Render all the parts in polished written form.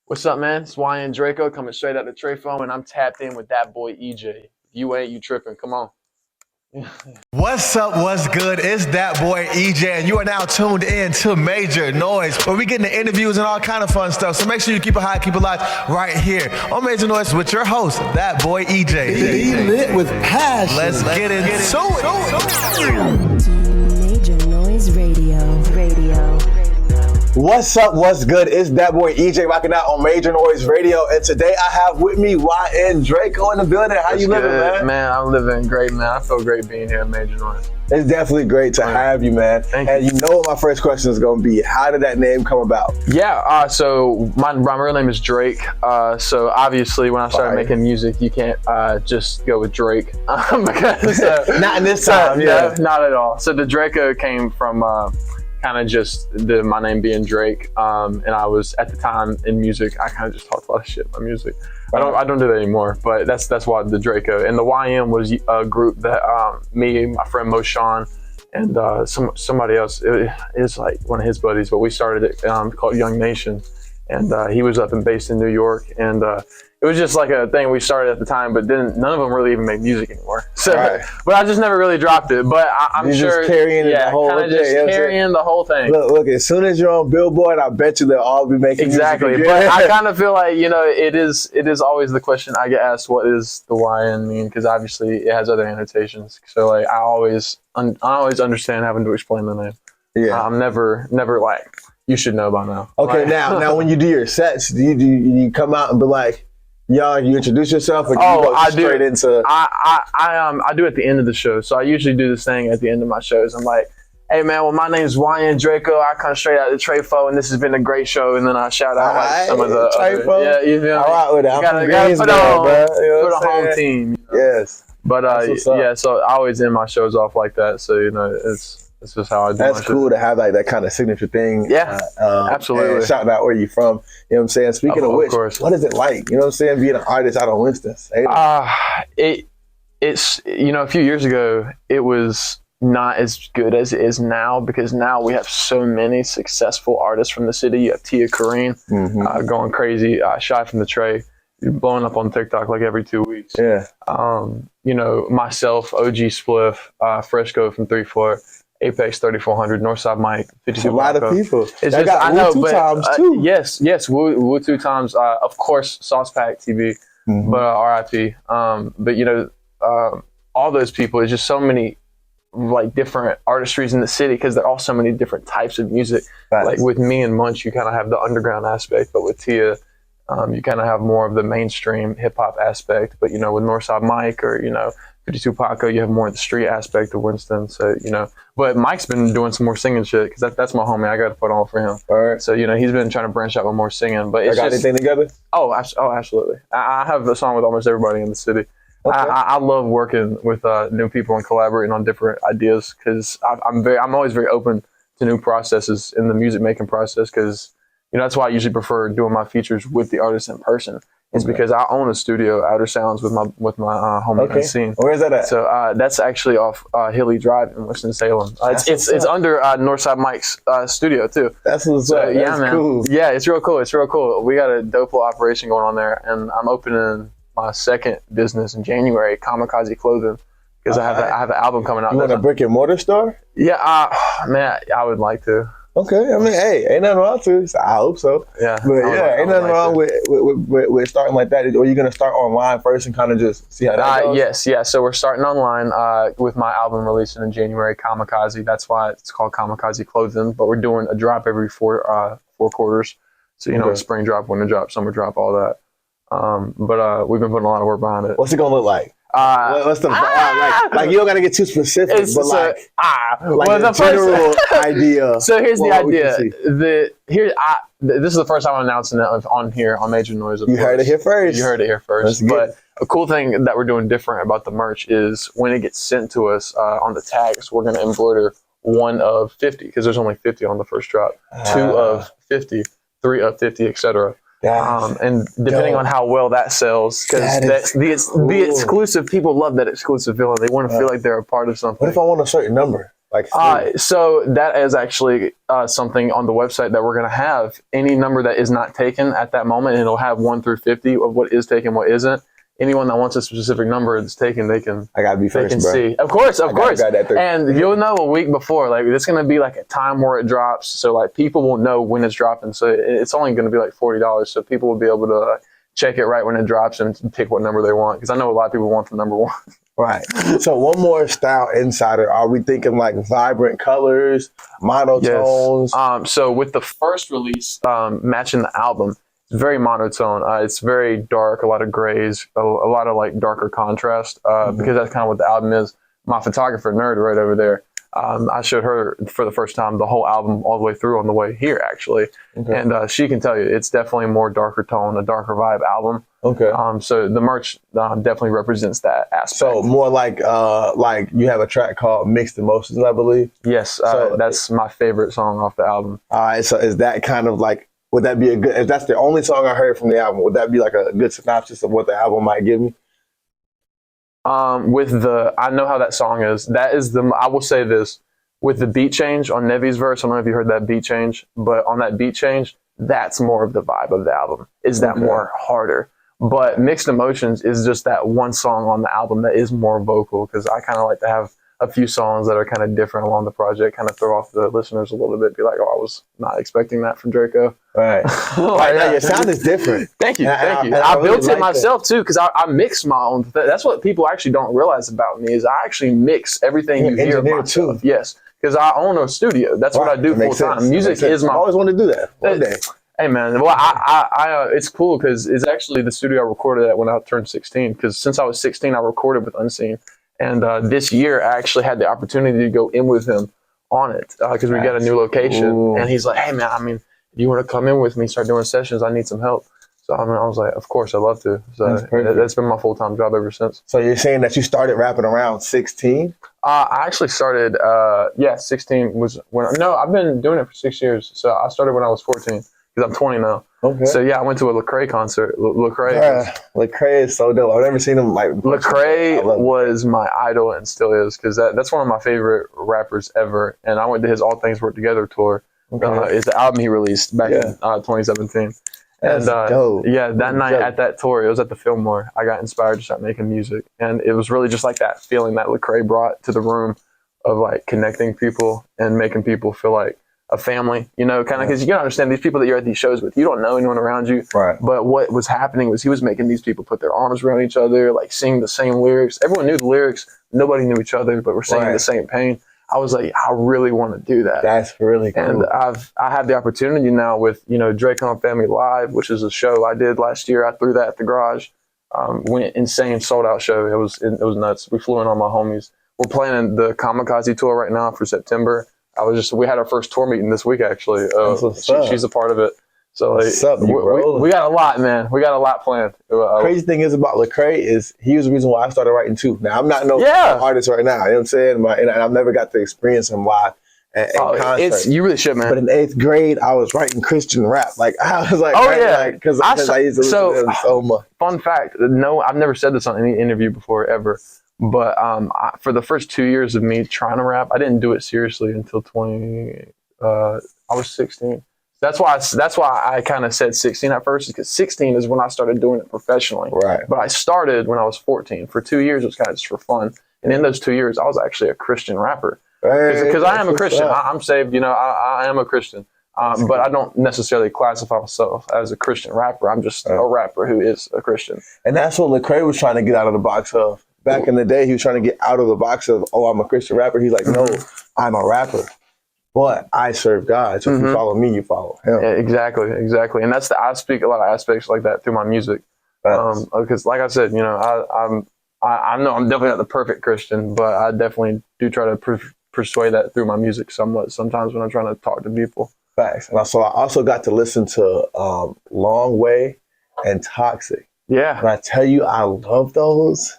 What's up, man? It's YN Drako coming straight out the tray phone, and I'm tapped in with that boy EJ. If you ain't, you tripping. Come on. What's up, what's good? It's that boy EJ, and you are now tuned in to Major Noise, where we get into interviews and all kind of fun stuff. So make sure you keep it high, keep it live right here on Major Noise with your host, that boy EJ. Be lit with passion. Let's get into it. Major Noise Radio. What's up, what's good? It's that boy EJ rocking out on Major Noise Radio, and today I have with me YN Drako in the building. How you living, man? Man, I'm living great, man. I feel great being here at Major Noise. It's definitely great to have you, man. Thank and you know what my first question is going to be. How did that name come about? Yeah, so my real name is Drake. So obviously when I started making music, you can't just go with Drake. Because, Not in this time, yeah. Not at all. So the Drako came from kind of just my name being Drake. And I was, at the time in music, I kind of just talked a lot of shit about music. I don't do that anymore, but that's why the Drako. And the YN was a group that me, my friend Moshawn, and somebody else, it's like one of his buddies, but we started it called Young Nation. And he was up and based in New York. And it was just like a thing we started at the time, but then none of them really even make music anymore. So, but I just never really dropped it. But I'm sure, just carrying the whole kind of just carrying the whole thing. Look, as soon as you're on Billboard, I bet you they'll all be making music again. But I kind of feel like, you know, it is always the question I get asked, what does the YN mean? Because obviously it has other annotations. So like I always understand having to explain the name. Yeah, I'm never like, you should know by now. Okay, like, now when you do your sets, do you come out and be like, y'all, you introduce yourself, or do you go straight into? I do at the end of the show. So I usually do this thing at the end of my shows. I'm like, hey man, well my name's YN Drako. I come straight out of the Trayfo, and this has been a great show. And then I shout out like some of the Trayfo. Yeah, you feel me? All right with it. Gotta put on home team. You know? Yes. But yeah, so I always end my shows off like that. So you know, it's just how I do. That's cool to have like that kind of signature thing. Yeah, absolutely. Shouting out where you from. You know what I'm saying? Speaking of which, what is it like? You know what I'm saying? Being an artist out of Winston. It's you know, a few years ago it was not as good as it is now, because now we have so many successful artists from the city. You have Tia Kareen going crazy, Shy from the Tray, blowing up on TikTok like every 2 weeks. Yeah. You know, myself, OG Spliff, Fresco from 3 Floor, Apex 3400, Northside Mike, 52 a lot of people. It's just, I know, but times too. Yes, Woo 2 times. Of course, Sauce Pack TV, but RIP. But you know, all those people. It's just so many like different artistries in the city, because there are so many different types of music. Like with me and Munch, you kind of have the underground aspect, but with Tia, you kind of have more of the mainstream hip hop aspect. But you know, with Northside Mike, or you know, 52 Paco, you have more of the street aspect of Winston. So you know, but Mike's been doing some more singing shit, because that's my homie. I got to put on for him. All right. So you know, he's been trying to branch out with more singing. But it's got anything together? Oh, absolutely. I have a song with almost everybody in the city. Okay. I love working with new people and collaborating on different ideas, because I'm always very open to new processes in the music making process, because you know, that's why I usually prefer doing my features with the artist in person. It's because I own a studio, Outer Sounds, with my homie Scene. Where's that at? So that's actually off Hilly Drive in Winston-Salem. It's under Northside Mike's studio too. That's what's up. Yeah, that's man. Cool. Yeah, it's real cool. It's real cool. We got a dope little operation going on there, and I'm opening my second business in January, Kamakazi Clothing, because I have an album coming out. You want a brick and mortar store? Yeah, man, I would like to. Okay, I mean, hey, ain't nothing wrong to it. I hope so. Yeah, but ain't nothing wrong with starting like that. Or are you gonna start online first and kind of just see how that goes? Yes. So we're starting online with my album releasing in January, Kamakazi. That's why it's called Kamakazi Clothing. But we're doing a drop every four quarters. So you know, spring drop, winter drop, summer drop, all that. But we've been putting a lot of work behind it. What's it gonna look like? What's the like? You don't gotta get too specific, but the general idea. So here's the idea. This is the first time I'm announcing it on here on Major Noise. You heard it here first. You heard it here first. But a cool thing that we're doing different about the merch is when it gets sent to us on the tags, we're gonna embroider 1 of 50, because there's only 50 on the first drop. 2 of 50, 3 of 50, etc. And depending on how well that sells, because the exclusive, people love that exclusive feeling. They want to feel like they're a part of something. What if I want a certain number? Like, so that is actually something on the website that we're going to have. Any number that is not taken at that moment, and it'll have 1 through 50 of what is taken, what isn't. Anyone that wants a specific number that's taken, they can. I gotta be first, they can bro. see. Of course. Got that And you'll know a week before. Like, it's going to be like a time where it drops. So like people will know when it's dropping. So it's only going to be like $40. So people will be able to check it right when it drops and pick what number they want. Because I know a lot of people want the number 1. Right. So one more style insider. Are we thinking like vibrant colors, monotones? Yes. So with the first release, matching the album, it's very monotone. It's very dark, a lot of grays, a lot of like darker contrast, because that's kind of what the album is. My photographer nerd right over there, I showed her for the first time the whole album all the way through on the way here, actually. Okay. And she can tell you it's definitely a more darker tone, a darker vibe album. Okay. So the merch definitely represents that aspect. So more like you have a track called Mixed Emotions, I believe. Yes, so that's my favorite song off the album. All right, so is that kind of like, would that be a good, if that's the only song I heard from the album, would that be like a good synopsis of what the album might give me? With the, I know how that song is. That is the, I will say this, with the beat change on Nevi's verse, I don't know if you heard that beat change, but on that beat change, that's more of the vibe of the album. Is that more harder? But Mixed Emotions is just that one song on the album that is more vocal, because I kind of like to have a few songs that are kind of different along the project, kind of throw off the listeners a little bit, be like, oh, I was not expecting that from Drako. Right. Like, your sound is different. Thank you. I built it myself too, because I mix my own. That's what people actually don't realize about me, is I actually mix everything you hear myself. Too. Yes, because I own a studio. That's what I do full time. Music is my. I always wanted to do that one day. Hey man, well, I it's cool because it's actually the studio I recorded at when I turned 16. Because since I was 16, I recorded with Unseen. And this year, I actually had the opportunity to go in with him on it because we got a new location. Ooh. And he's like, hey, man, I mean, do you want to come in with me, start doing sessions? I need some help. So I was like, of course, I'd love to. So that's been my full-time job ever since. So you're saying that you started rapping around 16? I actually started, 16 was when, no, I've been doing it for 6 years. So I started when I was 14 because I'm 20 now. Okay. So yeah, I went to a Lecrae concert. Lecrae. Lecrae is so dope. I've never seen him like. Lecrae was my idol and still is, because that's one of my favorite rappers ever. And I went to his All Things Work Together tour. Okay. It's the album he released back in 2017. That's dope. Yeah, that night at that tour, it was at the Fillmore. I got inspired to start making music, and it was really just like that feeling that Lecrae brought to the room of like connecting people and making people feel like a family, you know, kind of, because you gotta understand these people that you're at these shows with, you don't know anyone around you. Right. But what was happening was he was making these people put their arms around each other, like sing the same lyrics. Everyone knew the lyrics. Nobody knew each other, but we're singing the same pain. I was like, I really want to do that. That's really cool. And I have the opportunity now with, you know, DRAKO and Family Live, which is a show I did last year. I threw that at the garage. Went insane, sold out show. It was nuts. We flew in on my homies. We're planning the Kamakazi tour right now for September. We had our first tour meeting this week, actually. She's a part of it. So like, we got a lot, man. We got a lot planned. Crazy thing is about Lecrae is he was the reason why I started writing too. Now I'm not no artist right now. You know what I'm saying? And I've never got to experience him live. You really should, man. But in 8th grade, I was writing Christian rap. Like I was like, because I used to listen to him so much. Fun fact: no, I've never said this on any interview before ever. But for the first 2 years of me trying to rap, I didn't do it seriously until I was 16. That's why I kind of said 16 at first, because 16 is when I started doing it professionally. Right. But I started when I was 14. For 2 years, it was kind of just for fun. And in those 2 years, I was actually a Christian rapper. Because I am a Christian. I'm saved. You know, I am a Christian. But I don't necessarily classify myself as a Christian rapper. I'm just a rapper who is a Christian. And that's what Lecrae was trying to get out of the box of. Back in the day, he was trying to get out of the box of, oh, I'm a Christian rapper. He's like, no, I'm a rapper. But I serve God. So if you follow me, you follow him. Yeah, exactly. And I speak a lot of aspects like that through my music. Because like I said, you know, I know I'm definitely not the perfect Christian, but I definitely do try to persuade that through my music somewhat sometimes when I'm trying to talk to people. Facts. And so I also got to listen to Long Way and Toxic. Yeah. And I tell you, I love those.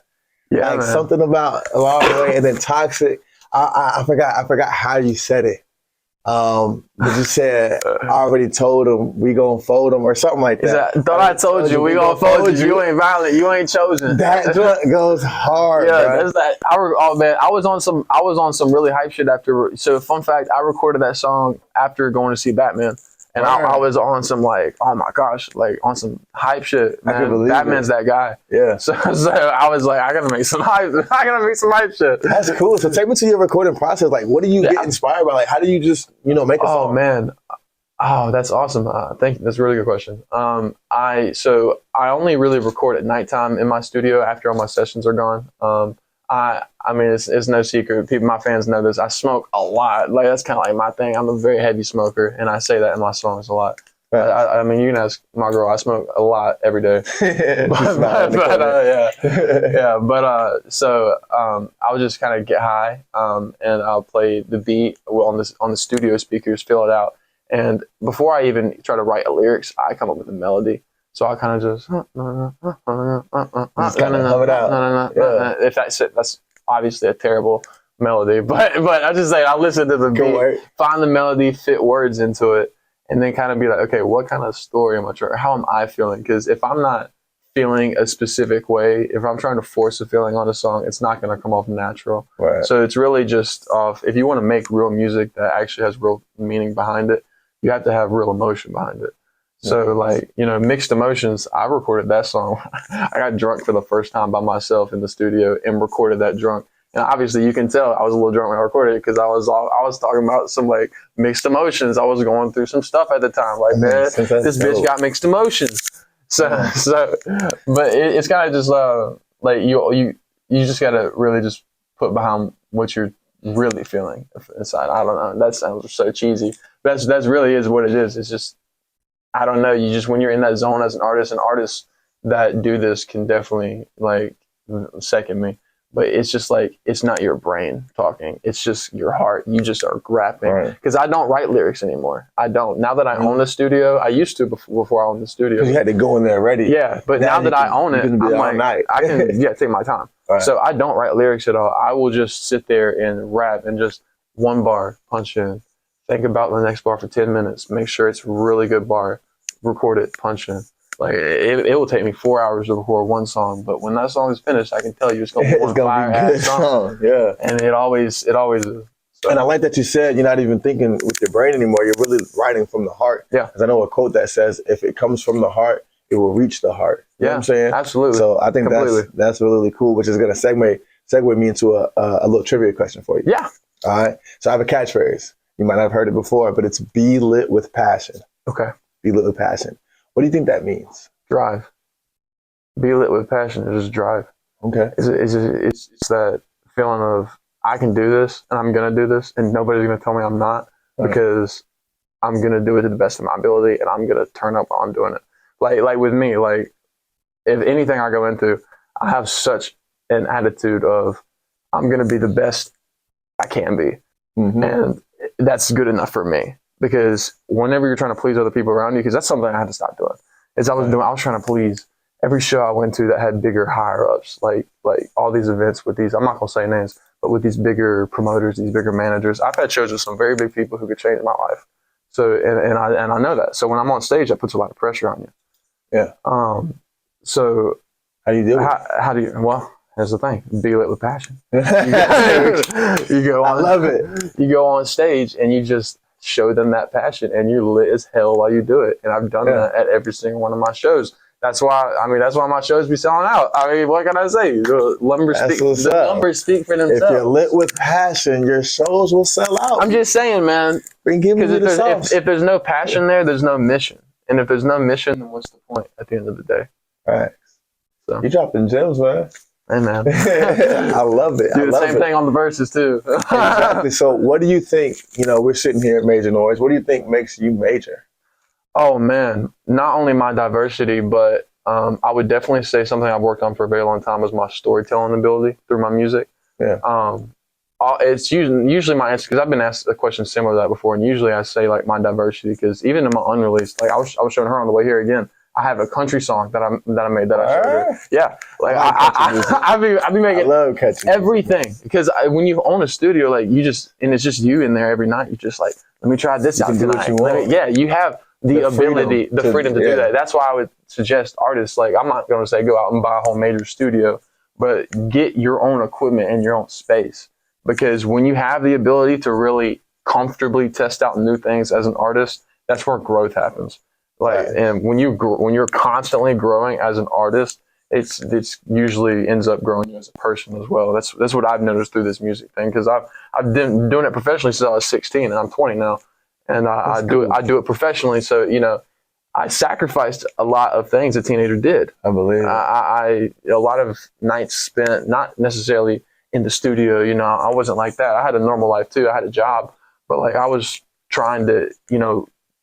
Yeah, like something about Long Way and then Toxic. I forgot how you said it. But you said I already told him we gonna fold him or something like that. Thought I told you we gonna fold you. You ain't violent. You ain't chosen. That joint goes hard. Yeah, bro. that's that. Oh man, I was on some really hype shit after. So fun fact, I recorded that song after going to see Batman, and I was on some like, oh my gosh, like on some hype shit. Man, Batman's that guy. Yeah. So I was like, I gotta make some hype. I gotta make some hype shit. That's cool. So take me to your recording process. Like, what do you get inspired by? Like, how do you just make a song? Oh man. Oh, that's awesome. Thank you. That's a really good question. I only really record at nighttime in my studio after all my sessions are gone. I mean, it's no secret. My fans know this. I smoke a lot. Like, that's kind of like my thing. I'm a very heavy smoker, and I say that in my songs a lot. I mean, you can ask my girl. I smoke a lot every day. So I would just kind of get high, and I'll play the beat on the studio speakers, fill it out. And before I even try to write a lyrics, I come up with a melody. So I kind of just kind of hum it out. If that's it, that's obviously a terrible melody. But I just say I listen to the beat, find the melody, fit words into it, and then kind of be like, okay, what kind of story am I trying? How am I feeling? Because if I'm not feeling a specific way, if I'm trying to force a feeling on a song, it's not going to come off natural. Right. So it's really just if you want to make real music that actually has real meaning behind it, you have to have real emotion behind it. So like, Mixed Emotions, I recorded that song. I got drunk for the first time by myself in the studio and recorded that drunk. And obviously you can tell I was a little drunk when I recorded it because I was talking about some like mixed emotions. I was going through some stuff at the time. Like, man, this bitch got mixed emotions. But it's kind of just like you just got to really just put behind what you're really feeling inside. I don't know. That sounds so cheesy. But that's really is what it is. It's just, I don't know. You just, when you're in that zone as an artist, and artists that do this can definitely like second me. But it's just like, it's not your brain talking. It's just your heart. You just are rapping. Because I don't write lyrics anymore. I don't. Now that I own the studio, I used to before I owned the studio. You had to go in there ready. Yeah, but now that I own it, I'm like, I can take my time. So I don't write lyrics at all. I will just sit there and rap and just one bar, punch in. Think about the next bar for 10 minutes. Make sure it's a really good bar. Record it, punch in. Like it will take me 4 hours to record one song, but when that song is finished, I can tell you it's gonna be one fire-ass song. Yeah, and it always is. So. And I like that you said you're not even thinking with your brain anymore. You're really writing from the heart. Yeah, because I know a quote that says, "If it comes from the heart, it will reach the heart." You know what I'm saying? Absolutely. So I think that's really cool, which is gonna segue me into a little trivia question for you. Yeah. All right. So I have a catchphrase. You might not have heard it before, but it's "Be lit with passion." Okay. Be lit with passion. What do you think that means? Drive. Be lit with passion is just drive. Okay. It's that feeling of I can do this and I'm gonna do this and nobody's gonna tell me I'm not because I'm gonna do it to the best of my ability and I'm gonna turn up while I'm doing it. Like with me, like if anything I go into, I have such an attitude of I'm gonna be the best I can be. Mm-hmm. And that's good enough for me. Because whenever you're trying to please other people around you, because that's something I had to stop doing. I was trying to please every show I went to that had bigger higher ups, like all these events with these, I'm not gonna say names, but with these bigger promoters, these bigger managers. I've had shows with some very big people who could change my life. So and I know that. So when I'm on stage, that puts a lot of pressure on you. Yeah. So how do you do it? How do you? Well, here's the thing: be lit with passion. You go on. I love it. You go on stage and you just show them that passion, and you're lit as hell while you do it. And I've done that at every single one of my shows. That's why my shows be selling out. I mean, what can I say? The numbers speak for themselves. If you're lit with passion, your shows will sell out. I'm just saying, man. Because if there's no passion there's no mission. And if there's no mission, then what's the point at the end of the day? Right. So you're dropping gems, man. Hey, man. I love it. Do the same thing on the verses, too. Exactly. So what do you think, we're sitting here at Major Noise. What do you think makes you major? Oh, man. Not only my diversity, but I would definitely say something I've worked on for a very long time is my storytelling ability through my music. Yeah. It's usually my answer, because I've been asked a question similar to that before, and usually I say, like, my diversity, because even in my unreleased, like, I was showing her on the way here again, I have a country song that I made that I showed her. Yeah, like I I be making everything because when you own a studio, like and it's just you in there every night. You just like, let me try this out tonight. You have the ability, the freedom to do that. That's why I would suggest artists, like, I'm not going to say go out and buy a whole major studio, but get your own equipment and your own space. Because when you have the ability to really comfortably test out new things as an artist, that's where growth happens. Like, and when you're constantly growing as an artist, it's usually ends up growing you as a person as well. That's what I've noticed through this music thing, because I've been doing it professionally since I was 16, and I'm 20 now, and I do it professionally. So I sacrificed a lot of things a teenager did. I believe a lot of nights spent not necessarily in the studio. I wasn't like that. I had a normal life too. I had a job, but like I was trying to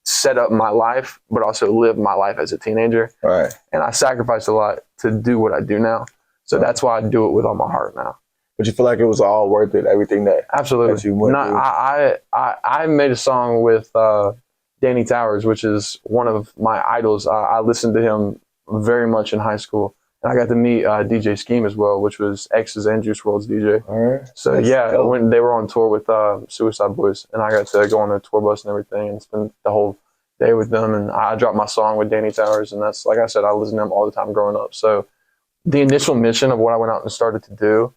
set up my life, but also live my life as a teenager. Right. And I sacrificed a lot to do what I do now. So that's why I do it with all my heart now. But you feel like it was all worth it, everything that absolutely that you went through? I made a song with Danny Towers, which is one of my idols. I listened to him very much in high school. And I got to meet DJ Scheme as well, which was X's and Juice WRLD's DJ. All right. So when they were on tour with Suicide Boys, and I got to go on their tour bus and everything and spend the whole day with them. And I dropped my song with Danny Towers, and that's, like I said, I listened to him all the time growing up. So the initial mission of what I went out and started to do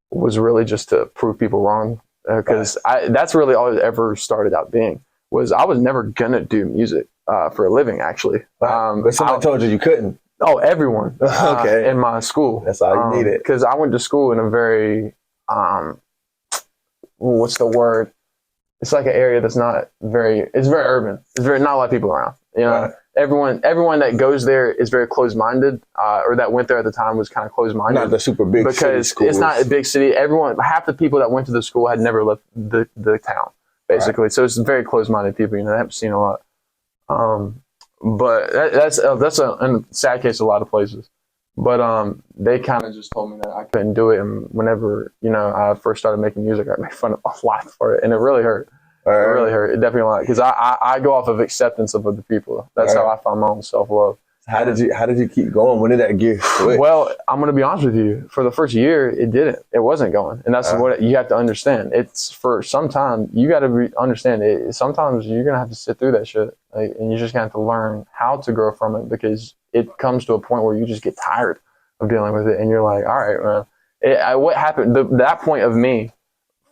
was really just to prove people wrong, because that's really all it ever started out being. Was I was never gonna do music for a living, actually. But someone told you couldn't. Oh, everyone. Okay. In my school. That's all you needed. Because I went to school in a very, what's the word? It's like an area that's it's very urban. It's not a lot of people around. Right. Everyone that goes there is very closed-minded, or that went there at the time was kind of closed-minded. Not the super big city because schools. It's not a big city. Half the people that went to the school had never left the town, basically. Right. So it's very closed-minded people. They haven't seen a lot. But that's a sad case a lot of places. But they kind of just told me that I couldn't do it. And whenever I first started making music, I made fun of a lot for it, and it really hurt. It really hurt. It definitely hurt, because I go off of acceptance of other people. That's how I find my own self-love. How did you keep going? When did that gear switch? Well, I'm gonna be honest with you. For the first year, it wasn't going, and that's what you have to understand. It's for some time. You got to understand it. Sometimes you're gonna have to sit through that shit, and you're just gonna have to learn how to grow from it, because it comes to a point where you just get tired of dealing with it, and you're like, all right, man. What happened? That point of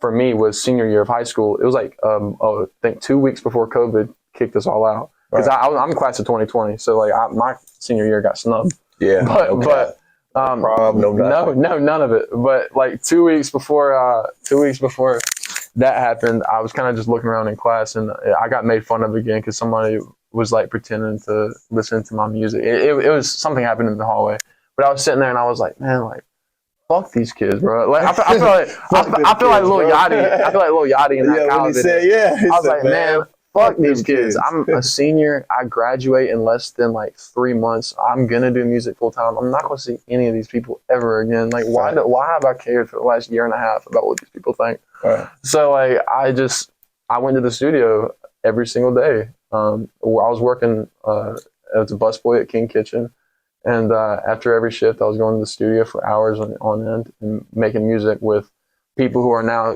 for me was senior year of high school. It was like I think 2 weeks before COVID kicked us all out. Because I'm class of 2020, so like my senior year got snubbed. Yeah, but prom, none of it. But like 2 weeks before that happened, I was kind of just looking around in class, and I got made fun of again because somebody was like pretending to listen to my music. It was something happened in the hallway, but I was sitting there and I was like, man, like, fuck these kids, bro. Like I feel like Lil Yachty. I feel like Lil Yachty in that college video. I was like, man. Fuck these kids. I'm a senior. I graduate in less than like 3 months. I'm going to do music full time. I'm not going to see any of these people ever again. Like, why have I cared for the last year and a half about what these people think? Right. So, like, I went to the studio every single day. I was working as a busboy at King Kitchen. And after every shift, I was going to the studio for hours on end and making music with people who are now,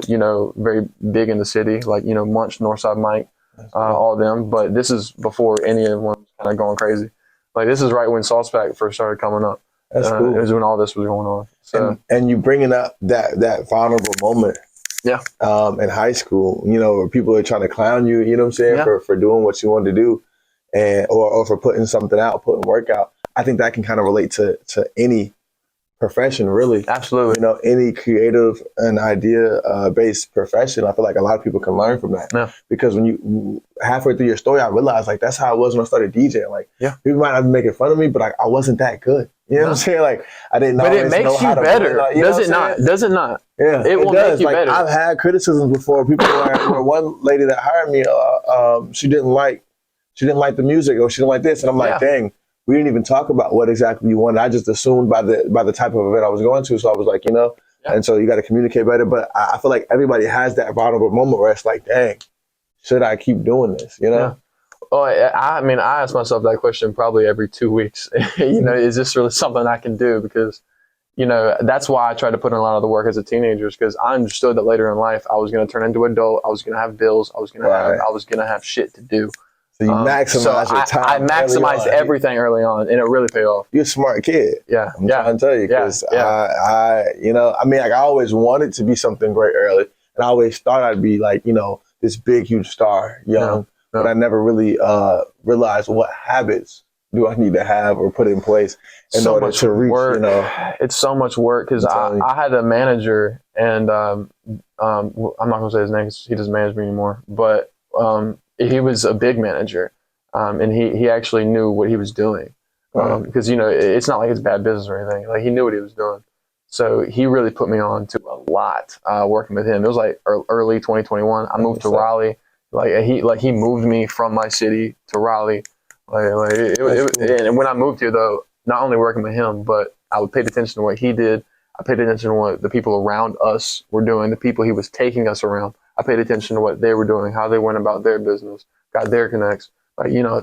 very big in the city, like, Munch, Northside Mike. All of them, but this is before any of them was kind of going crazy. Like, this is right when Sauce Pack first started coming up. That's cool. It was when all this was going on. So, and you bringing up that vulnerable moment, in high school, where people are trying to clown you, you know what I'm saying, for doing what you wanted to do, and or for putting something out, putting work out. I think that can kind of relate to any profession, really. Absolutely. Any creative and idea based profession. I feel like a lot of people can learn from that. Yeah. Because when you halfway through your story, I realized like that's how it was when I started DJing. Like, people might have been making fun of me, but like I wasn't that good. You know what I'm saying? Like, I didn't know. But it makes you better. Does it not? Does it not? Yeah, it will make you better. I've had criticisms before. People where one lady that hired me, she didn't like the music, or she didn't like this, and I'm like, dang. We didn't even talk about what exactly you wanted. I just assumed by the type of event I was going to. So I was like, and so you got to communicate better. But I feel like everybody has that vulnerable moment where it's like, dang, should I keep doing this? Well, I mean, I ask myself that question probably every 2 weeks. Is this really something I can do? Because, that's why I tried to put in a lot of the work as a teenager, because I understood that later in life I was going to turn into an adult. I was going to have bills. I was going to have shit to do. So you maximize your time. I maximized everything early on, and it really paid off. You're a smart kid. Yeah, I'm trying to tell you, because I always wanted to be something great early, and I always thought I'd be like, this big, huge star young, but I never really realized what habits do I need to have or put in place in order to reach, It's so much work, because I had a manager, and I'm not going to say his name because he doesn't manage me anymore, but he was a big manager, and he actually knew what he was doing, because, it's not like it's bad business or anything. Like, he knew what he was doing. So he really put me on to a lot working with him. It was like early 2021. I moved to Raleigh. He moved me from my city to Raleigh. And when I moved here, though, not only working with him, but I paid attention to what he did. I paid attention to what the people around us were doing, the people he was taking us around. I paid attention to what they were doing, how they went about their business, got their connects.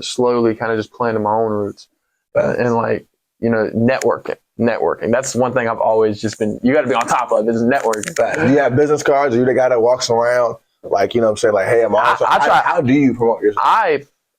Slowly kind of just planted my own roots. Networking. That's one thing I've always just been, you got to be on top of, is networking. Do you have business cards, or you the guy that walks around, like, what I'm saying, like, hey, I'm awesome? How do you promote yourself?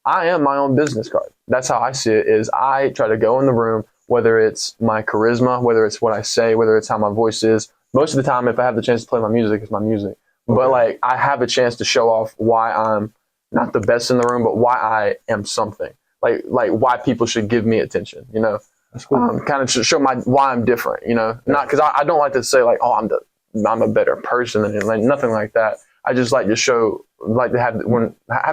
I am my own business card. That's how I see it, is I try to go in the room, whether it's my charisma, whether it's what I say, whether it's how my voice is. Most of the time, if I have the chance to play my music, it's my music. Okay. But I have a chance to show off why I'm not the best in the room, but why I am something. Like why people should give me attention, That's cool. Kind of show why I'm different, Not because I don't like to say I'm a better person than him, nothing like that. I just like to have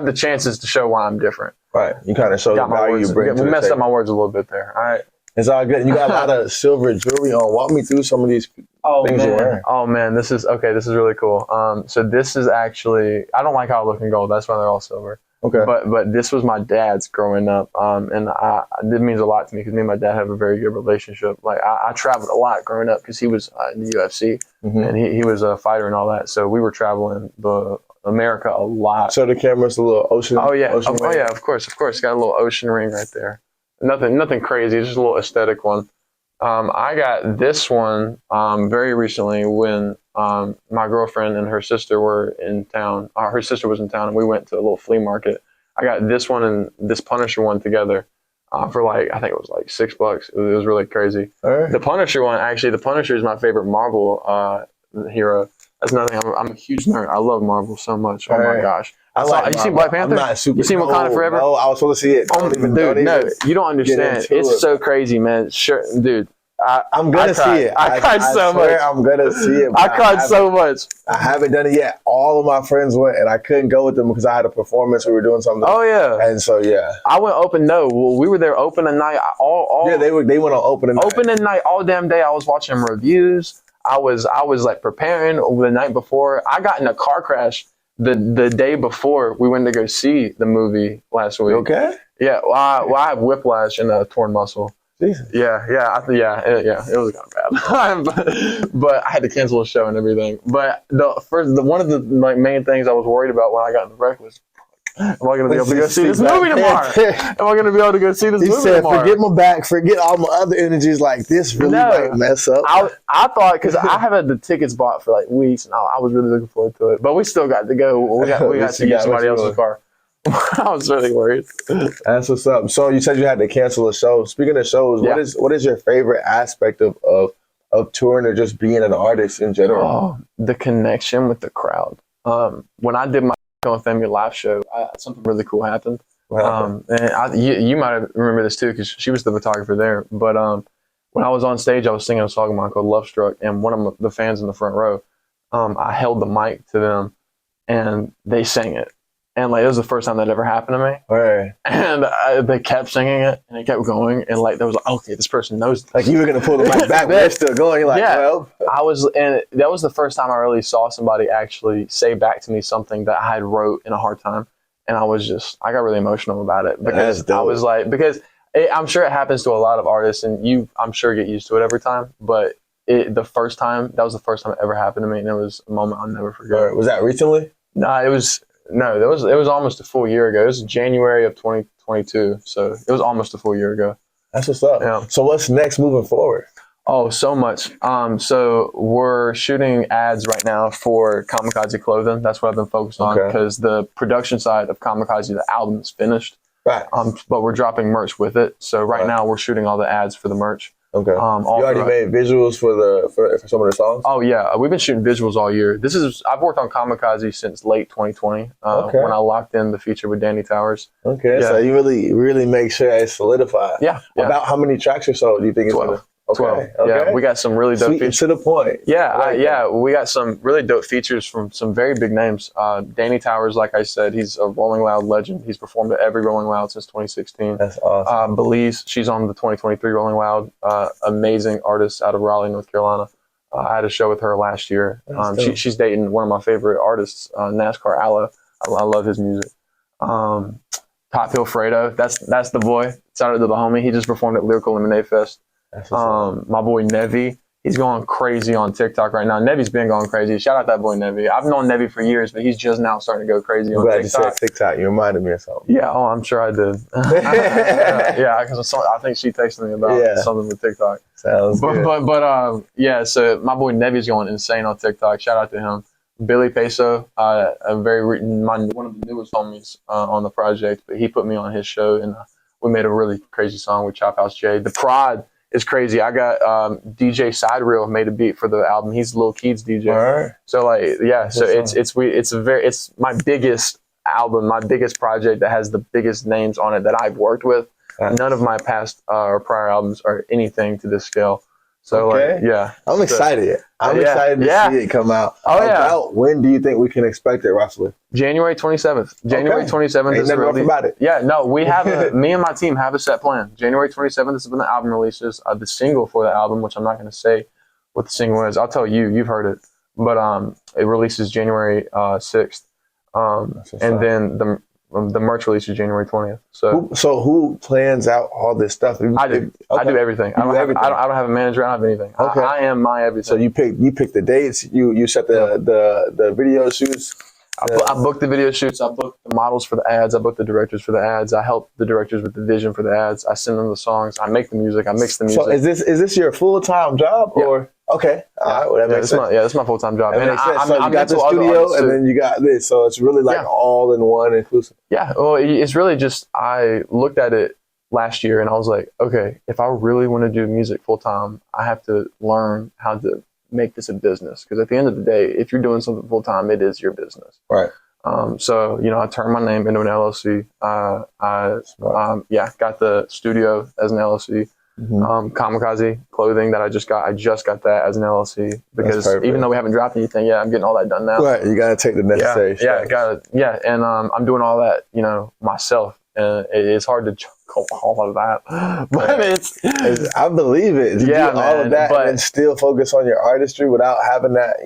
the chances to show why I'm different. Right. You kind of show the value you bring to the table. Messed up my words a little bit there. All right. It's all good. You got a lot of silver jewelry on. Walk me through some of these things you're wearing. Oh man, this is really cool. So this is actually, I don't like how I look in gold. That's why they're all silver. Okay. But this was my dad's growing up, and it means a lot to me, because me and my dad have a very good relationship. Like, I traveled a lot growing up, because he was in the UFC, and he was a fighter and all that. So we were traveling America a lot. So the camera's a little ocean. Oh yeah, ocean ring. Yeah. Of course. Got a little ocean ring right there. Nothing crazy. Just a little aesthetic one. I got this one very recently when my girlfriend and her sister were in town. Her sister was in town, and we went to a little flea market. I got this one and this Punisher one together for I think it was like $6. It was really crazy. Right. The Punisher one, actually, the Punisher is my favorite Marvel hero. That's another thing. I'm a huge nerd. I love Marvel so much. Oh my gosh. You seen Black Panther? I'm not super. You seen Wakanda Forever? No, I was supposed to see it. You don't understand. It's so crazy, man. Sure, dude. I'm gonna see it. I cried so much. I'm gonna see it. I cried so much. I haven't done it yet. All of my friends went, and I couldn't go with them because I had a performance. We were doing something. Oh yeah. And so yeah. I went open. No, well, we were there opening night. They went on opening night. Opening night all damn day. I was watching reviews. I was like preparing the night before. I got in a car crash the day before we went to go see the movie last week. Okay. Yeah. Well, I have whiplash and a torn muscle. Jesus. Yeah. It was kind of bad, but I had to cancel the show and everything. But one of the main things I was worried about when I got in the wreck was, am I going to be able to go see this movie tomorrow? Am I going to be able to go see this movie tomorrow? Forget my back, forget all my other energies. Like, this really might mess up. I thought, because I have had the tickets bought for weeks, and I was really looking forward to it. But we still got to go. We got to use somebody else's car. I was really worried. That's what's up. So you said you had to cancel a show. Speaking of shows, what is your favorite aspect of touring, or just being an artist in general? Oh, the connection with the crowd. When I did my Family live show, something really cool happened. And you might remember this too, because she was the photographer there. But when I was on stage, I was singing a song of mine called Love Struck, and one of the fans in the front row, I held the mic to them, and they sang it. And it was the first time that ever happened to me. Right. And they kept singing it, and it kept going. And there was okay, this person knows this. Like, you were gonna pull the mic back, but they're still going. You're like, well. And that was the first time I really saw somebody actually say back to me something that I had wrote in a hard time. And I got really emotional about it, because I was like, I'm sure it happens to a lot of artists, and I'm sure get used to it every time. But that was the first time it ever happened to me, and it was a moment I'll never forget. Was that recently? No, it was No, it was almost a full year ago. It was January of 2022, so it was almost a full year ago. That's what's up. Yeah. So what's next moving forward? Oh, so much. So we're shooting ads right now for Kamakazi clothing. That's what I've been focused on because the production side of Kamakazi, the album is finished. Right. But we're dropping merch with it. So right now we're shooting all the ads for the merch. Okay. You already made visuals for some of the songs? Oh yeah, we've been shooting visuals all year. I've worked on Kamakazi since late 2020 when I locked in the feature with Danny Towers. Okay, so you really make sure it's solidified. Yeah. About how many tracks or so do you think 12. it's 12. Okay. Yeah, we got some really dope features. To the point. Yeah, we got some really dope features from some very big names. Danny Towers, like I said, he's a Rolling Loud legend. He's performed at every Rolling Loud since 2016. That's awesome. Belize, she's on the 2023 Rolling Loud. Amazing artist out of Raleigh, North Carolina. I had a show with her last year. She's dating one of my favorite artists, NASCAR Alla. I love his music. Top Hill Fredo, that's the boy. Shout out to the homie. He just performed at Lyrical Lemonade Fest. My boy Nevi, he's going crazy on TikTok right now. Nevi's been going crazy. Shout out that boy Nevi. I've known Nevi for years, but he's just now starting to go crazy on TikTok. You said TikTok. You reminded me of something. Yeah, I'm sure I did. Yeah, because I think she texted me about something with TikTok. Sounds good. But yeah, so my boy Nevi's going insane on TikTok. Shout out to him. Billy Peso, one of the newest homies on the project, but he put me on his show and we made a really crazy song with Chop House J. The Prod is crazy. I got DJ Side Reel made a beat for the album. He's Lil Keith's DJ. Right. So like, yeah. So it's my biggest album, my biggest project that has the biggest names on it that I've worked with. None of my past or prior albums are anything to this scale. So like, yeah. I'm excited. I'm excited to see it come out. About when do you think we can expect it roughly? January 27th. January 27th Ain't is the nothing release. about it. Yeah, no, we have me and my team have a set plan. January 27th is when the album releases. The single for the album, which I'm not going to say what the single is. I'll tell you. You've heard it. But it releases January 6th. And then the merch release is January 20th. So who plans out all this stuff? I do. I do everything. I don't have a manager. I don't have anything. Okay. I am my everything. So you pick the dates. You set the video shoots. I book the video shoots. I book the models for the ads. I book the directors for the ads. I help the directors with the vision for the ads. I send them the songs. I make the music. I mix the music. So is this your full-time job or? Okay. All right. Well, that makes sense. That's my full-time job. And so you got the studio and then you got this. So it's really like all in one inclusive. Yeah. Well, it's really just, I looked at it last year and I was like, okay, if I really want to do music full-time, I have to learn how to make this a business. Because at the end of the day, if you're doing something full-time, it is your business. Right. So, I turned my name into an LLC. Got the studio as an LLC. Kamakazi clothing that I just got that as an LLC because even though we haven't dropped anything yet, I'm getting all that done now. Right, you gotta take the necessary steps. And I'm doing all that, myself, and it's hard to go all of that, but I believe it. You do all of that and still focus on your artistry without having that,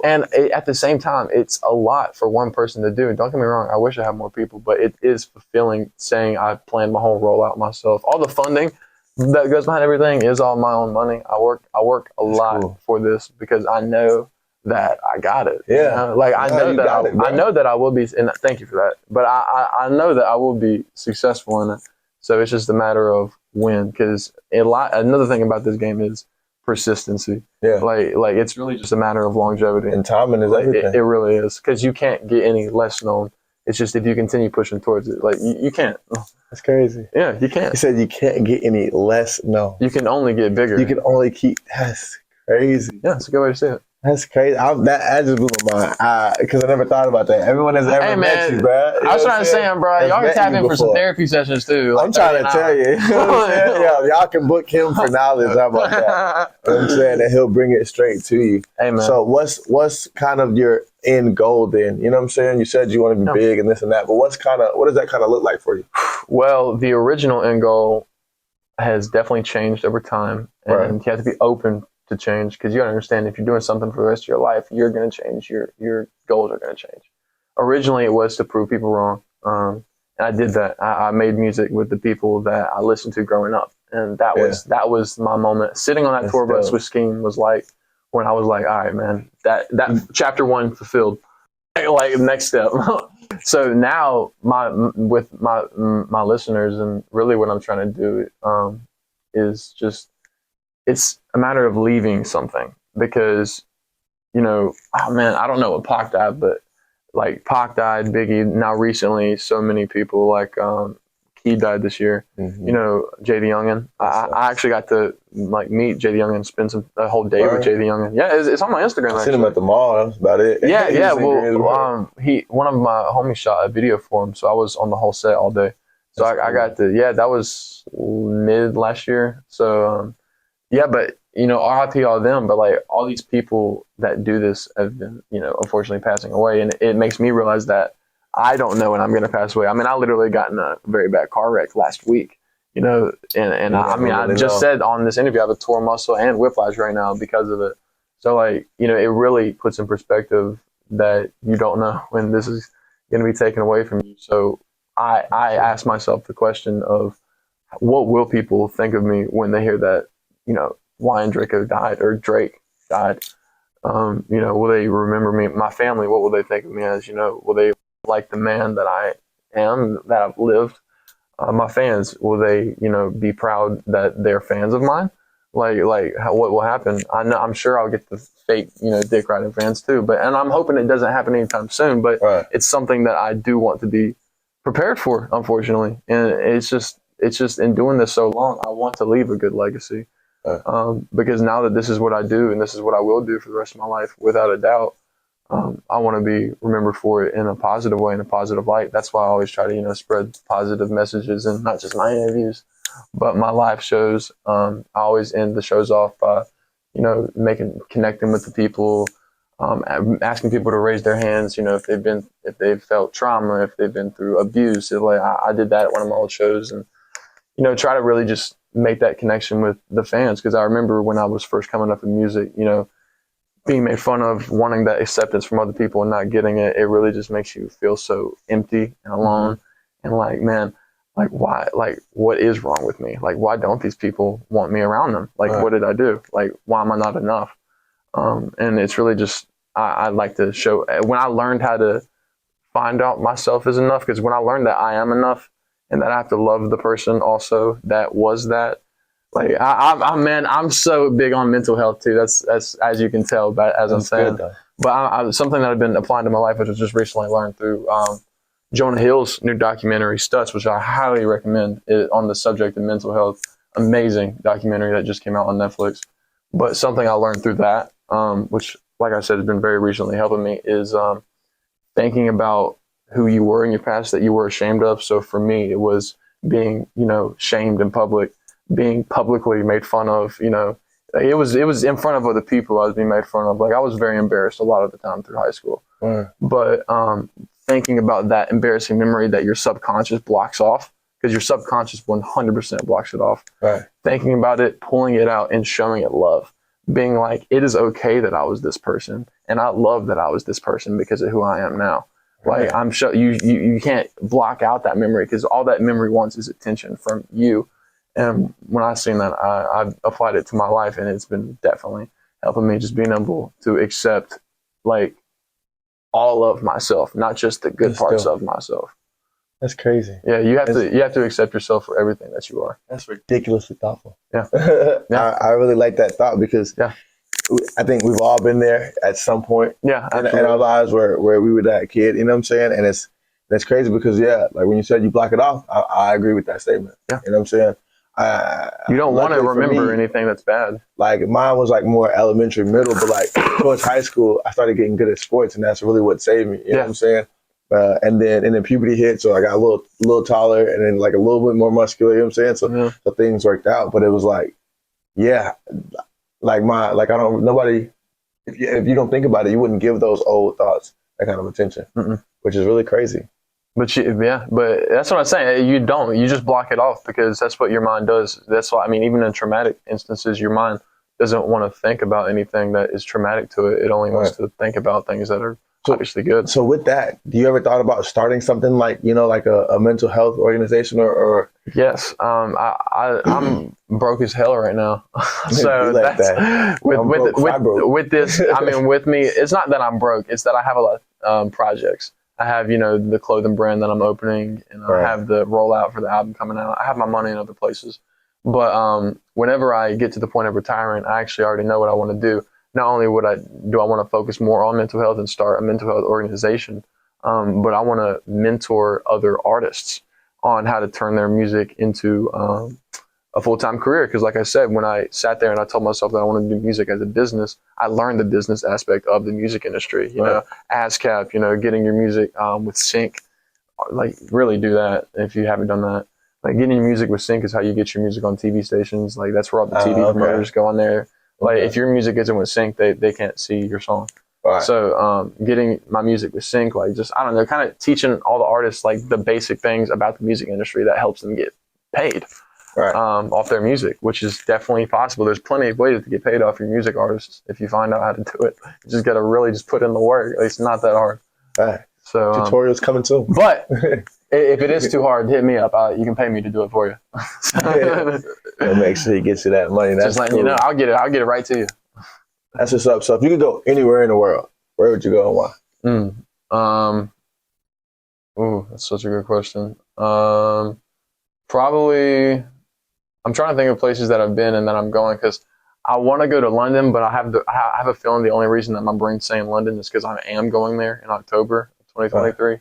And at the same time, it's a lot for one person to do. And don't get me wrong, I wish I had more people, but it is fulfilling saying I planned my whole rollout myself. All the funding that goes behind everything is all my own money. I work a lot for this because I know that I got it. Yeah. I know that I will be, and thank you for that. But I know that I will be successful in it. So it's just a matter of when. Because another thing about this game is persistency. Yeah. Like it's really just a matter of longevity. And timing is everything. It really is. Because you can't get any less known. It's just if you continue pushing towards it, you can't. That's crazy. Yeah, you can't. You said you can't get any less known. You can only get bigger. You can only keep. That's crazy. Yeah, it's a good way to say it. That's crazy. That just blew my mind because I never thought about that. Everyone has ever met you, bro. I was trying to say, bro, y'all can tap in for some therapy sessions too. I'm trying to tell you. You know what I'm saying? Yeah, y'all can book him for knowledge. How about that? You know what I'm saying? That he'll bring it straight to you. Hey, man. So what's kind of your end goal then? You know what I'm saying? You said you want to be big and this and that, but what does that kind of look like for you? Well, the original end goal has definitely changed over time, and you have to be open to change because you gotta understand if you're doing something for the rest of your life, you're gonna change. Your goals are gonna change. Originally, it was to prove people wrong, and I did that. I made music with the people that I listened to growing up, and that was my moment. Sitting on that tour bus with Scheme was like when I was like, all right, man, that chapter 1 fulfilled. Like next step. So now with my listeners, and really what I'm trying to do is just, it's a matter of leaving something, because, you know, oh man, I don't know what Pac died, but like Pac died, Biggie, now recently, so many people, like Key died this year. Mm-hmm. You know, JD Youngin. I actually got to like meet JD Youngin, spend a whole day with JD Youngin. Yeah, it's on my Instagram. I seen him at the mall. That was about it. Yeah, yeah. Well, one of my homies shot a video for him, so I was on the whole set all day. So I got to, yeah, that was mid last year. So yeah, but you know, RIP all them, but like all these people that do this have been, you know, unfortunately passing away, and it makes me realize that I don't know when I'm going to pass away. I mean, I literally got in a very bad car wreck last week, you know, and I just said on this interview, I have a torn muscle and whiplash right now because of it. So like, you know, it really puts in perspective that you don't know when this is going to be taken away from you. So I ask myself the question of, what will people think of me when they hear that, you know, YN Drako died or Drake died? You know, will they remember me, my family? What will they think of me as? You know, will they like the man that I am, that I've lived? My fans, will they, you know, be proud that they're fans of mine? What will happen? I'm sure I'll get the fake, you know, dick riding fans too, and I'm hoping it doesn't happen anytime soon, but it's something that I do want to be prepared for, unfortunately. And it's just in doing this so long, I want to leave a good legacy. Because now that this is what I do and this is what I will do for the rest of my life, without a doubt, I want to be remembered for it in a positive way, in a positive light. That's why I always try to, you know, spread positive messages, and not just my interviews, but my live shows. I always end the shows off by, you know, connecting with the people, asking people to raise their hands, you know, if they've felt trauma, if they've been through abuse. Like I did that at one of my old shows, and, you know, try to really just make that connection with the fans. Because I remember when I was first coming up in music, you know, being made fun of, wanting that acceptance from other people and not getting it, it really just makes you feel so empty and alone. Mm-hmm. And like, man, like why, like what is wrong with me? Like, why don't these people want me around them? Like, what did I do? Like, why am I not enough? And it's really just, I like to show, when I learned how to find out myself is enough, because when I learned that I am enough and that I have to love the person also that was that, like I'm so big on mental health too. That's as you can tell, but as I'm saying, good, but something that I've been applying to my life, which was just recently learned through Jonah Hill's new documentary Stutz, which I highly recommend, it on the subject of mental health. Amazing documentary that just came out on Netflix. But something I learned through that, which, like I said, has been very recently helping me, is thinking about who you were in your past that you were ashamed of. So for me, it was being, you know, shamed in public, being publicly made fun of. You know, it was in front of other people I was being made fun of. Like I was very embarrassed a lot of the time through high school. But thinking about that embarrassing memory that your subconscious blocks off, because your subconscious 100% blocks it off. Thinking about it, pulling it out, and showing it love. Being like, it is okay that I was this person, and I love that I was this person because of who I am now. Like I'm sure you can't block out that memory, because all that memory wants is attention from you. And when I seen that, I applied it to my life, and it's been definitely helping me, just being able to accept like all of myself, not just the good parts of myself. That's crazy. Yeah, you have to accept yourself for everything that you are. That's ridiculously thoughtful. Yeah, I really like that thought, because I think we've all been there at some point in our lives where we were that kid. You know what I'm saying? And that's crazy, because like when you said you block it off, I agree with that statement. Yeah, you know what I'm saying? You don't want to remember anything that's bad. Like mine was like more elementary, middle, but like towards high school, I started getting good at sports, and that's really what saved me. You know what I'm saying? And then puberty hit, so I got a little taller, and then like a little bit more muscular. You know what I'm saying? So things worked out, but it was like, nobody. If you don't think about it, you wouldn't give those old thoughts that kind of attention, which is really crazy. But but that's what I'm saying. You don't. You just block it off, because that's what your mind does. That's why, I mean, even in traumatic instances, your mind doesn't want to think about anything that is traumatic to it. It only wants to think about things that are obviously good. So with that, do you ever thought about starting something like, you know, like a mental health organization or? Yes. I'm broke as hell right now. So like that's, with this, I mean, with me, it's not that I'm broke. It's that I have a lot of projects. I have, you know, the clothing brand that I'm opening, and I have the rollout for the album coming out. I have my money in other places. But whenever I get to the point of retirement, I actually already know what I want to do. Not only do I want to focus more on mental health and start a mental health organization, but I want to mentor other artists on how to turn their music into a full-time career. Because like I said, when I sat there and I told myself that I wanted to do music as a business, I learned the business aspect of the music industry, you know, ASCAP, you know, getting your music with sync, like really do that if you haven't done that. Like getting your music with sync is how you get your music on TV stations. Like that's where all the TV promoters go on there. Like if your music isn't with sync, they can't see your song. So getting my music with sync, like just, I don't know, kind of teaching all the artists like the basic things about the music industry that helps them get paid off their music, which is definitely possible. There's plenty of ways to get paid off your music artists if you find out how to do it. You just got to really just put in the work. It's not that hard. So tutorials coming soon. But if it is too hard, hit me up. You can pay me to do it for you. Make sure he gets you that money. That's just letting you know, I'll get it right to you. That's what's up. So if you could go anywhere in the world, where would you go and why? That's such a good question. Probably, I'm trying to think of places that I've been and that I'm going, because I want to go to London, but I have a feeling the only reason that my brain's saying London is because I am going there in October 2023.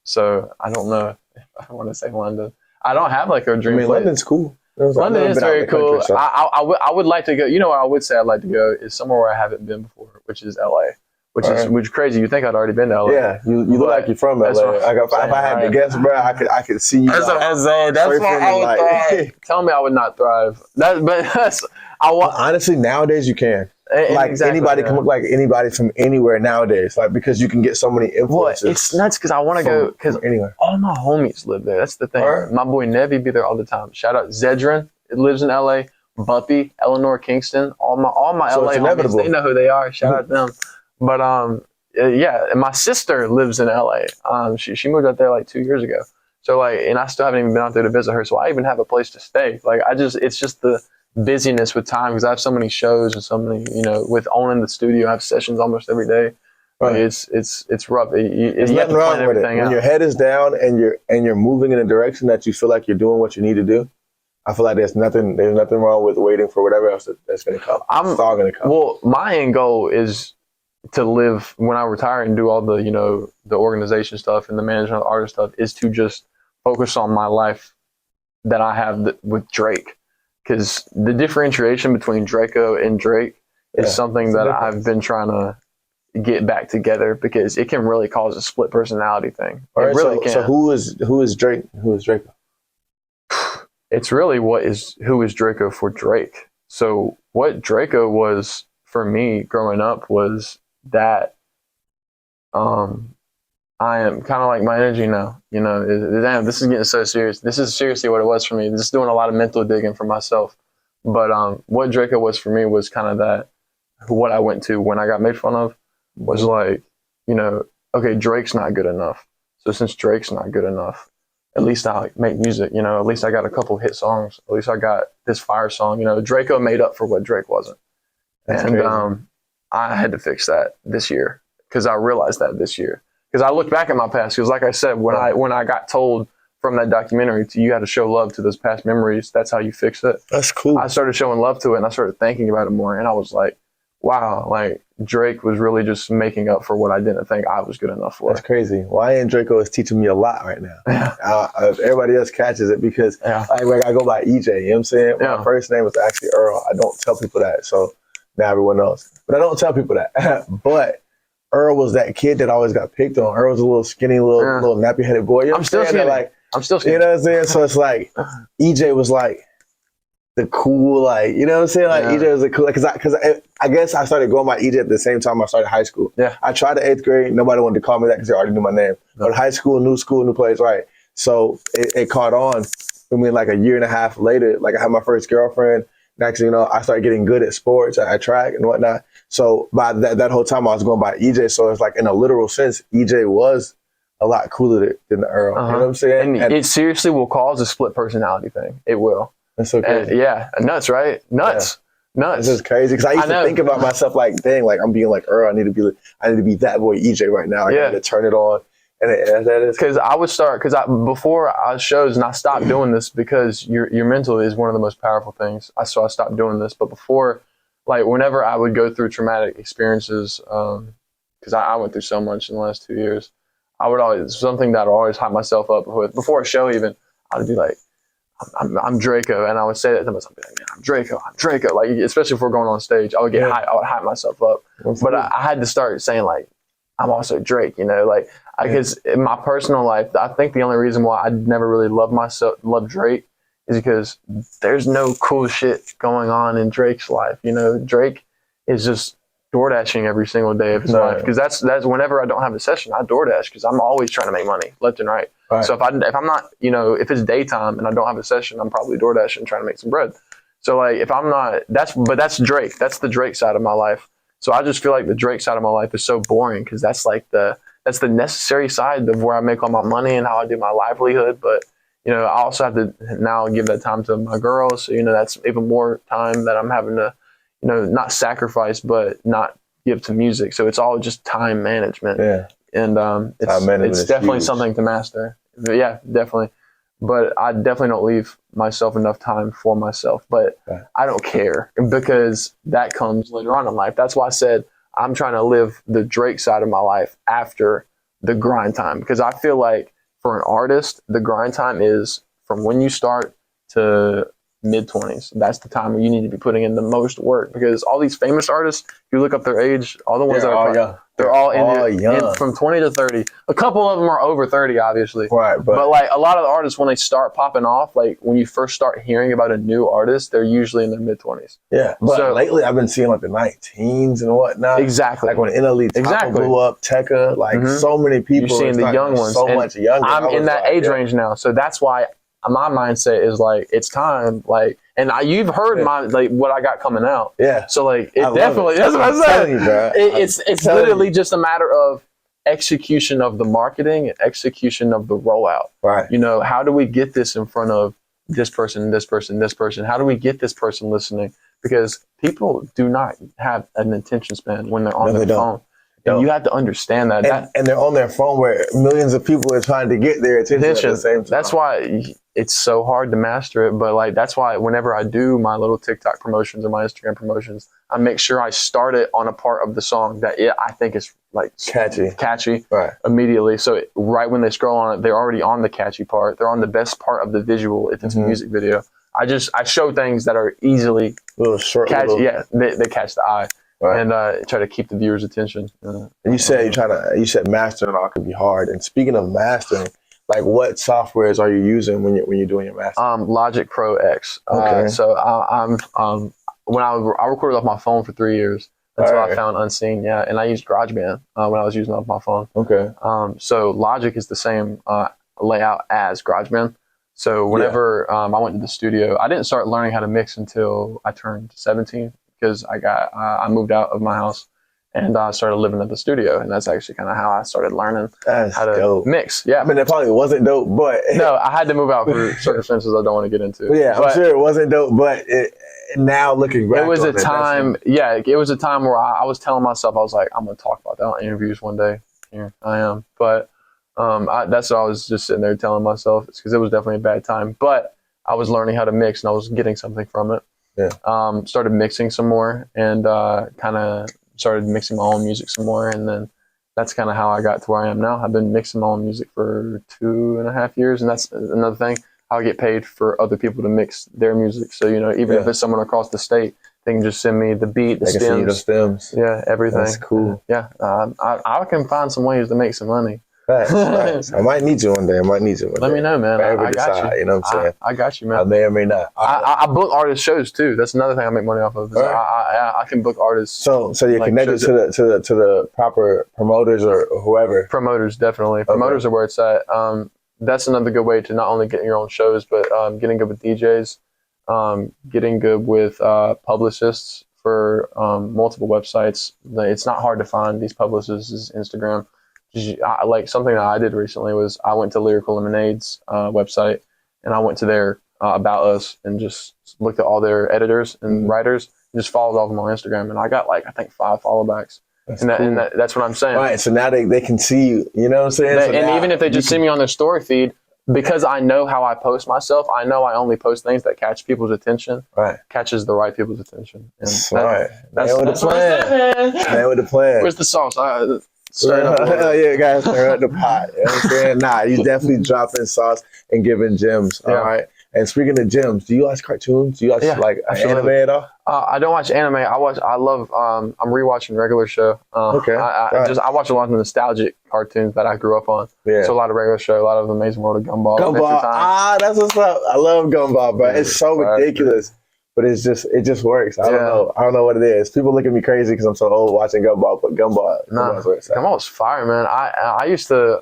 So I don't know if I want to say London. I don't have like a dream place. London's cool. London is very cool. I would like to go. You know where I would say I'd like to go is somewhere where I haven't been before, which is LA. Which is crazy. You think I'd already been to LA? Yeah, you look like you're from LA. If I had to guess, bro, I could see you. That's what I'm saying. That's why I would thrive. Tell me I would not thrive. Honestly, nowadays you can. Like anybody can look like anybody from anywhere nowadays. Like because you can get so many influences. Well, it's nuts because I want to go because all my homies live there. That's the thing. My boy Nevi be there all the time. Shout out Zedrin. It lives in LA. Buppy, Eleanor Kingston. All my LA homies. They know who they are. Shout out them. But yeah, and my sister lives in LA. She moved out there like 2 years ago. So like, and I still haven't even been out there to visit her. So I even have a place to stay. Like it's just the busyness with time because I have so many shows and so many, you know, with owning the studio, I have sessions almost every day. Like it's rough. There's nothing wrong with it. When your head is down and you're moving in a direction that you feel like you're doing what you need to do. I feel like there's nothing wrong with waiting for whatever else that's going to come. It's all going to come. Well, my end goal is to live when I retire and do all the, you know, the organization stuff and the management of the artist stuff is to just focus on my life that I have with Drake. Because the differentiation between Drako and Drake is something that I've been trying to get back together because it can really cause a split personality thing. It really can. So who is Drake? Who is Drako? It's really who is Drako for Drake. So what Drako was for me growing up was that I am kind of like my energy now, you know, damn, this is getting so serious. This is seriously what it was for me. Just doing a lot of mental digging for myself. But what Drako was for me was kind of that, what I went to when I got made fun of was like, you know, okay, Drake's not good enough. So since Drake's not good enough, at least I make music, you know, at least I got a couple hit songs. At least I got this fire song, you know, Drako made up for what Drake wasn't. That's crazy. I had to fix that this year because I realized that this year. Because I look back at my past, because like I said, when I got told from that documentary, you got to show love to those past memories. That's how you fix it. That's cool. I started showing love to it, and I started thinking about it more, and I was like, wow, like Drake was really just making up for what I didn't think I was good enough for. That's crazy. YN Drako is teaching me a lot right now. Everybody else catches it because I go by EJ, you know what I'm saying? My first name was actually Earl. I don't tell people that, so now everyone knows. But I don't tell people that. But Earl was that kid that always got picked on. Earl was a little skinny, little nappy-headed boy. You know I'm still skinny. I'm still skinny. You know what I'm saying? So it's like EJ was like the cool, like, you know what I'm saying? Like EJ was the cool, because I guess I started going by EJ at the same time I started high school. Yeah. I tried the 8th grade. Nobody wanted to call me that because they already knew my name. But high school, new place, right? So it caught on. I mean, like a year and a half later, like I had my first girlfriend. Next thing you know, I started getting good at sports, at track and whatnot. So by that whole time I was going by EJ. So it's like in a literal sense, EJ was a lot cooler than the Earl. You know what I'm saying? And it seriously will cause a split personality thing. It will. That's so crazy. Yeah, nuts, right? Nuts. nuts. This is crazy because I used to think about myself like, dang, like I'm being like, I need to be that boy EJ right now. I need to turn it on. And that is because I would start before I shows, and I stopped doing this because your mental is one of the most powerful things. So I stopped doing this. But before, like whenever I would go through traumatic experiences, because I went through so much in the last 2 years, I would always something that I would always hype myself up with before a show. Even I would be like, I'm Drako, and I would say that to myself, like, man, I'm Drako. Like especially if we're going on stage, I would get hype. I would hype myself up. But I had to start saying like, I'm also Drake. You know, like. Because in my personal life, I think the only reason why I never really loved Drake is because there's no cool shit going on in Drake's life. You know, Drake is just door dashing every single day of his life. Because that's whenever I don't have a session, I door dash because I'm always trying to make money left and right. So if I'm not, you know, if it's daytime and I don't have a session, I'm probably door dashing trying to make some bread. So like if I'm not, that's Drake. That's the Drake side of my life. So I just feel like the Drake side of my life is so boring because that's the necessary side of where I make all my money and how I do my livelihood. But, you know, I also have to now give that time to my girls. So, you know, that's even more time that I'm having to, you know, not sacrifice, but not give to music. So it's all just time management. Yeah. And it's definitely something to master. Yeah, definitely. But I definitely don't leave myself enough time for myself. But I don't care because that comes later on in life. That's why I said, I'm trying to live the Drake side of my life after the grind time. Because I feel like for an artist, the grind time is from when you start to mid-20s. That's the time where you need to be putting in the most work. Because all these famous artists, if you look up their age, all the ones that are young. They're all in from 20 to 30. A couple of them are over 30, obviously. Right. But like a lot of the artists, when they start popping off, like when you first start hearing about a new artist, they're usually in their mid-20s. Yeah. But so, lately I've been seeing like the 19s and whatnot. Exactly. Like when NLE blew up, Tekka, like so many people. You're seeing the young ones. So much younger. I'm in that age range now. So that's why my mindset is like, it's time. Like, and you've heard my what I got coming out. Yeah. So like, it definitely. That's what I said. You, bro. It's literally just a matter of execution of the marketing and execution of the rollout. Right. You know, how do we get this in front of this person, this person, this person? How do we get this person listening? Because people do not have an attention span when they're on their phone. And you have to understand that. And they're on their phone where millions of people are trying to get their attention at the same time. That's why it's so hard to master it. But like, that's why whenever I do my little TikTok promotions or my Instagram promotions, I make sure I start it on a part of the song that I think is like catchy immediately. So right when they scroll on it, they're already on the catchy part. They're on the best part of the visual if it's a music video. I show things that are easily catchy. Yeah, they catch the eye. Right. And try to keep the viewer's attention. And you said you said mastering all could be hard. And speaking of mastering, like what softwares are you using when you're doing your mastering? Logic Pro X. Okay. So I'm when I recorded off my phone for 3 years until I found Unseen. Yeah, and I used GarageBand when I was using it off my phone. Okay. So Logic is the same layout as GarageBand. So whenever I went to the studio, I didn't start learning how to mix until I turned 17. Because I moved out of my house and I started living at the studio, and that's actually kind of how I started learning how to mix. Yeah, I mean, it probably wasn't dope, but no, I had to move out for circumstances I don't want to get into. Yeah, I'm sure it wasn't dope, but now looking back, it was a time. Yeah, it was a time where I was telling myself, I was like, I'm gonna talk about that on interviews one day. Here I am, but that's what I was just sitting there telling myself. It's because it was definitely a bad time, but I was learning how to mix and I was getting something from it. Yeah. Started mixing some more and kind of started mixing my own music some more. And then that's kind of how I got to where I am now. I've been mixing my own music for 2.5 years. And that's another thing. I'll get paid for other people to mix their music. So, you know, even if it's someone across the state, they can just send me the beat, the stems. Yeah, everything. That's cool. Yeah. I can find some ways to make some money. Facts. I might need you one day. Let me know, man. I got you. You know what I'm saying? I got you, man. I may or may not. I book artist shows too. That's another thing I make money off of. I can book artists. So you're connected to the proper promoters or whoever. Promoters, definitely. Promoters are where it's at. That's another good way to not only get your own shows, but getting good with DJs, getting good with publicists for multiple websites. It's not hard to find these publicists' Instagram. Like something that I did recently was I went to Lyrical Lemonade's website and I went to their About Us and just looked at all their editors and writers just followed off them on Instagram, and I got like I think 5 follow backs. That's what I'm saying. Right. So now they can see you. You know what I'm saying? And even if they just see me on their story feed, because I know how I post myself, I know I only post things that catch people's attention. Right. Catches the right people's attention. And That's right. That's with the plan. Man with the plan. Where's the sauce? Yeah, guys, stir up the pot. You know what I'm saying? Nah, you definitely dropping sauce and giving gems. All right. And speaking of gems, do you watch cartoons? Do you watch like anime at all? I don't watch anime. I'm rewatching regular show. Okay. I watch a lot of nostalgic cartoons that I grew up on. Yeah. So a lot of regular show, a lot of Amazing World of Gumball. Gumball. That's what's up. I love Gumball, bro. It's so ridiculous. But it just works. I don't know. I don't know what it is. People look at me crazy because I'm so old watching Gumball, but Gumball was fire, man. I used to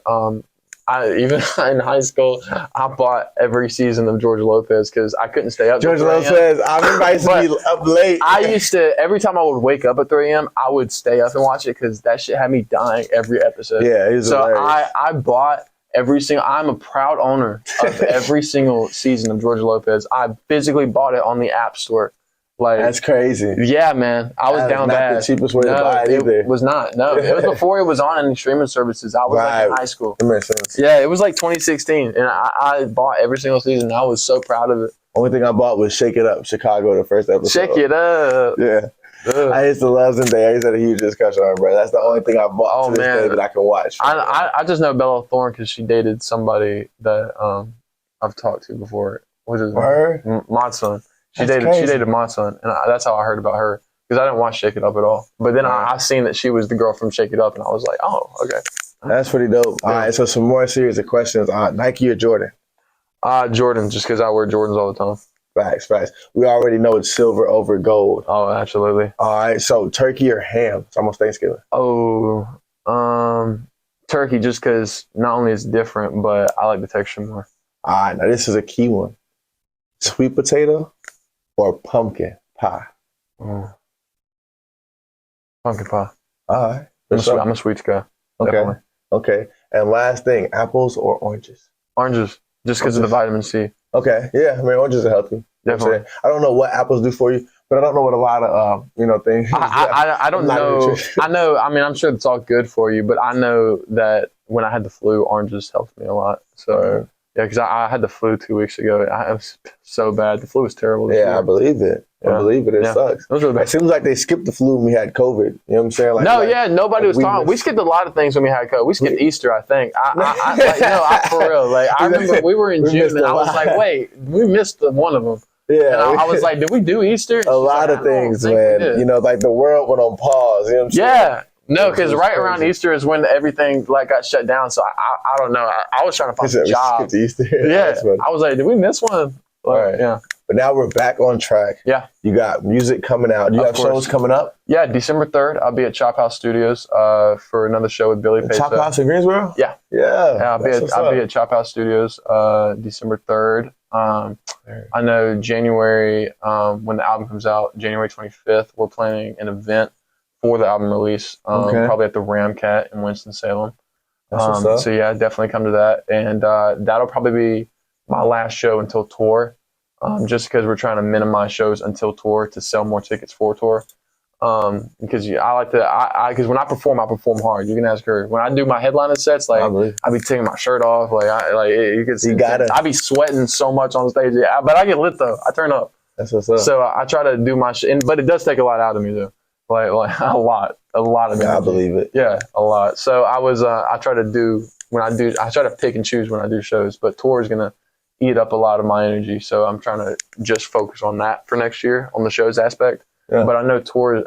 even in high school, I bought every season of George Lopez because I couldn't stay up. George Lopez, I remember I used to be up late. I used to, every time I would wake up at 3 a.m., I would stay up and watch it because that shit had me dying every episode. Yeah, it was hilarious. I bought I'm a proud owner of every single season of George Lopez. I physically bought it on the App Store. Like, that's crazy. Yeah, man. I was down bad. Not the cheapest way to buy it either. It was not. No, it was before it was on any streaming services. I was like in high school. That makes sense. Yeah, it was like 2016, and I bought every single season. I was so proud of it. Only thing I bought was Shake It Up, Chicago, the first episode. Shake It Up. Yeah. I used to love Zendaya. I used to have a huge discussion on her, bro. That's the only thing I bought to this day that I can watch. I just know Bella Thorne because she dated somebody that I've talked to before. What's his name? Monson. She dated Monson, and that's how I heard about her because I didn't watch Shake It Up at all. But then I seen that she was the girl from Shake It Up, and I was like, oh, okay. That's pretty dope. All right, so some more series of questions. Nike or Jordan? Jordan, just because I wear Jordans all the time. Facts. We already know it's silver over gold. Oh, absolutely. All right, so turkey or ham? It's almost Thanksgiving. Oh, turkey, just because not only is it different, but I like the texture more. All right, now this is a key one. Sweet potato or pumpkin pie? Pumpkin pie. All right. I'm a sweets guy. Okay. Definitely. Okay. And last thing, apples or oranges? Oranges, just because of the vitamin C. Okay. Yeah, I mean, oranges are healthy. Definitely. I don't know what apples do for you, but I don't know what a lot of, things. I don't know. I know. I mean, I'm sure it's all good for you, but I know that when I had the flu, oranges helped me a lot. So, yeah, because I had the flu 2 weeks ago. It was so bad. The flu was terrible. Yeah, I believe it. I believe it. It sucks. It was really bad. It seems like they skipped the flu when we had COVID. You know what I'm saying? Nobody was talking. We skipped a lot of things when we had COVID. We skipped Easter, I think. For real. Like, I remember we were in June, and I was like, wait, we missed one of them. Yeah. And I was like, did we do Easter? A lot of things, man. Like the world went on pause. You know what I'm saying? Yeah. No, because right around Easter is when everything got shut down. So I don't know. I was trying to find a job. Easter. Yeah. I was like, did we miss one? All right. Yeah. But now we're back on track. Yeah. You got music coming out. Do you have shows coming up? Yeah, December 3rd, I'll be at Chop House Studios for another show with Billy Peso. Chop House in Greensboro? Yeah. Yeah. I'll be at Chop House Studios December 3rd. I know January, when the album comes out, January 25th, we're planning an event for the album release, probably at the Ramcat in Winston-Salem. So yeah, definitely come to that. And that'll probably be my last show until tour. Just because we're trying to minimize shows until tour to sell more tickets for tour. Because I like to, because when I perform hard. You can ask her. When I do my headlining sets, like I be taking my shirt off, I be sweating so much on stage. But I get lit though. I turn up. That's what's up. So I try to do my shit, but it does take a lot out of me though. Like a lot of me. I believe it. Yeah, a lot. So I try to pick and choose when I do shows, but tour is gonna eat up a lot of my energy, so I'm trying to just focus on that for next year on the shows aspect. Yeah. But I know tour,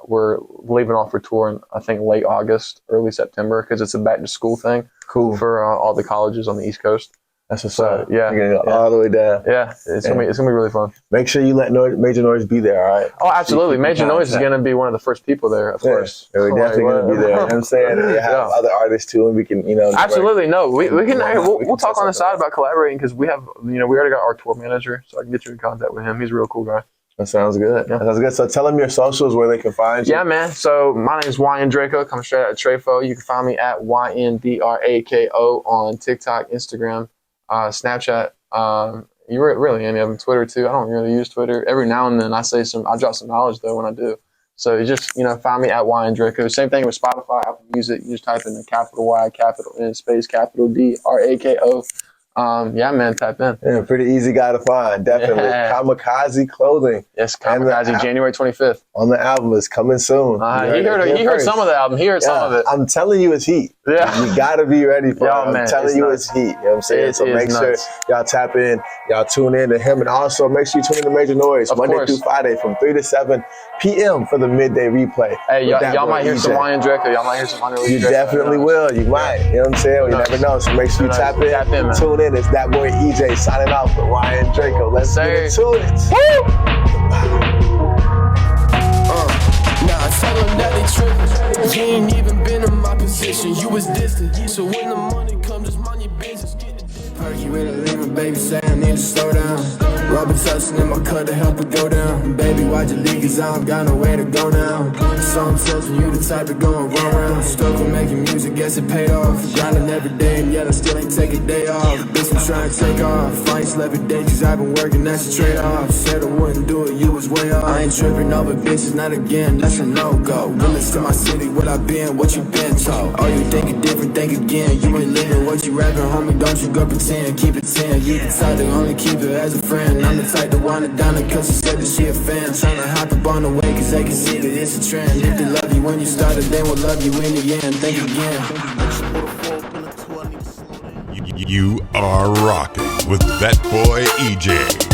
we're leaving off for tour in, I think, late August, early September, because it's a back to school thing. Cool. For all the colleges on the East Coast. That's what's up. Yeah. You're gonna go all the way down. Yeah, it's gonna be really fun. Make sure you let Major Noise be there, all right? Oh, absolutely. Major Noise is gonna be one of the first people there, of course. Yeah, we're definitely gonna be there. You know what I'm saying? We have other artists too, and we can, Absolutely. No, we can. We'll talk on the side about collaborating because we have, we already got our tour manager, so I can get you in contact with him. He's a real cool guy. That sounds good. Yeah. That sounds good. So tell them your socials where they can find you. Yeah, man. So my name is YN Drako. Coming straight out of Trefo. You can find me at YN Drako on TikTok, Instagram, Snapchat. really any of them. Twitter too. I don't really use Twitter. Every now and then I drop some knowledge though when I do. So you just, find me at YN Drako. Same thing with Spotify, Apple Music. You just type in the capital Y, capital N, space, capital D, RAKO. Yeah, man, type in. Yeah, pretty easy guy to find, definitely. Yeah. Kamakazi clothing. Yes, Kamakazi, January 25th. On the album is coming soon. He heard some of the album. He heard some of it. I'm telling you, it's heat. Yeah. You gotta be ready for it. I'm man, telling you, nuts. it's heat. You know what I'm saying? So make sure nuts. y'all tap in, y'all tune in to him, and also make sure you tune in to Major Noise Of Monday course. through Friday from 3 to 7 p.m. for the midday replay. Hey, with that y'all boy might hear EJ. some YN Drako. Y'all might hear some YN Drako. You definitely will. You might. You know what I'm saying? You never know. So make sure you tap in, man. tune in. It's that boy EJ signing off with YN Drako. Let's get into it. Nah, tell them that they trippin'. You ain't even been in my position. You was distant. So when the money comes, just mind your business. Get the perky with a living, baby, say I need to slow down. Rubber touching in my cut to help it go down. Baby, why'd you leave? Cause I don't got nowhere to go now. So I'm telling you the type to go and run around. Stuck on making music, guess it paid off. Grinding every day, and yet I still ain't take a day off. Bitch, I'm trying to take off. Fights every day, cause I've been working, that's a trade-off. Said I wouldn't do it, you was way off. I ain't tripping over bitches, not again, that's a no-go. Willis to my city, what I been, what you been told. Oh, you think it different, think again. You ain't living what you rapping, homie, don't you go pretend. Keep it 10, you the type to only keep it as a friend. I'm the type to want it down it cause she said that she a fan. Tryna hop up on the way cause they can see that it's a trend. If they love you when you started, they will love you in the end. Think again. You are rocking with that boy EJ.